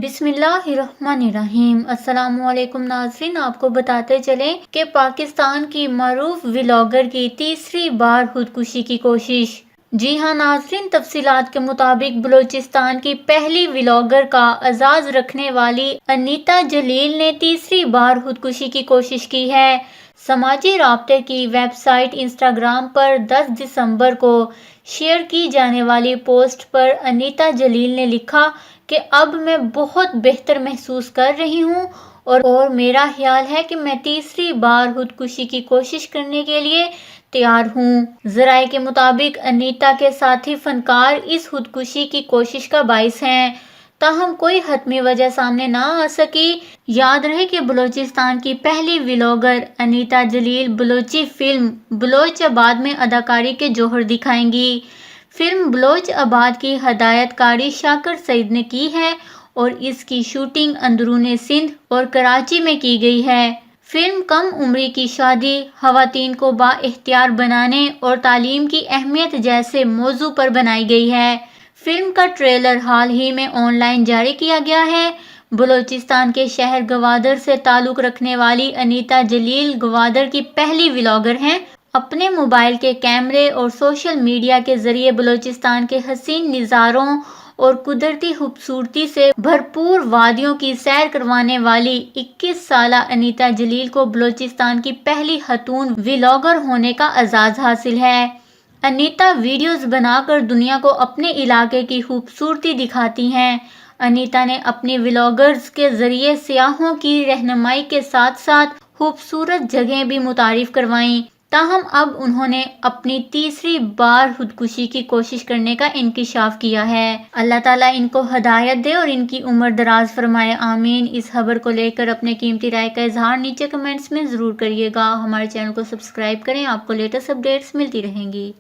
बिस्मिल्लाहिर्रहमानिर्रहीम। अस्सलाम वालेकुम नाज़रीन, आपको बताते चलें कि पाकिस्तान की मरूफ व्लॉगर की तीसरी बार खुदकुशी की कोशिश। जी हाँ नाज़रीन, तफसीलात के मुताबिक बलोचिस्तान की पहली व्लॉगर का एजाज़ रखने वाली अनीता जलील ने तीसरी बार खुदकुशी की कोशिश की है। समाजी राब्ते की वेबसाइट इंस्टाग्राम पर 10 दिसंबर को शेयर की जाने वाली पोस्ट पर अनीता जलील ने लिखा कि अब मैं बहुत बेहतर महसूस कर रही हूँ और मेरा ख्याल है कि मैं तीसरी बार खुदकुशी की कोशिश करने के लिए तैयार हूँ। ज़राए के मुताबिक अनीता के साथी फनकार इस खुदकुशी की कोशिश का बाइस हैं, ताहम कोई हतमी वजह सामने ना आ सकी। याद रहे कि बलोचिस्तान की पहली व्लॉगर अनीता जलील बलोची फिल्म बलोच आबाद में अदाकारी के जौहर दिखाएंगी। फिल्म बलोच आबाद की हदायतकारी शाकर सईद ने की है और इसकी शूटिंग अंदरूने सिंध और कराची में की गई है। फिल्म कम उम्री की शादी, खवातीन को बाइख्तियार बनाने और तालीम की अहमियत जैसे मौजू पर बनाई गई है। फिल्म का ट्रेलर हाल ही में ऑनलाइन जारी किया गया है। बलोचिस्तान के शहर गवादर से ताल्लुक़ रखने वाली अनीता जलील गवादर की पहली व्लॉगर हैं। अपने मोबाइल के कैमरे और सोशल मीडिया के जरिए बलोचिस्तान के हसीन नज़ारों और कुदरती खूबसूरती से भरपूर वादियों की सैर करवाने वाली 21 साला अनीता जलील को बलोचिस्तान की पहली खतून व्लॉगर होने का एजाज़ हासिल है। अनीता वीडियोस बनाकर दुनिया को अपने इलाके की खूबसूरती दिखाती हैं। अनीता ने अपनी व्लॉगर्स के जरिए सियाहों की रहनुमाई के साथ साथ खूबसूरत जगहें भी मुतारिफ करवाईं। ताहम अब उन्होंने अपनी तीसरी बार खुदकुशी की कोशिश करने का इंकिशाफ किया है। अल्लाह ताला इनको हदायत दे और इनकी उम्र दराज फरमाए, आमीन। इस खबर को लेकर अपने कीमती राय का इजहार नीचे कमेंट्स में ज़रूर करिएगा। हमारे चैनल को सब्सक्राइब करें, आपको लेटेस्ट अपडेट्स मिलती रहेंगी।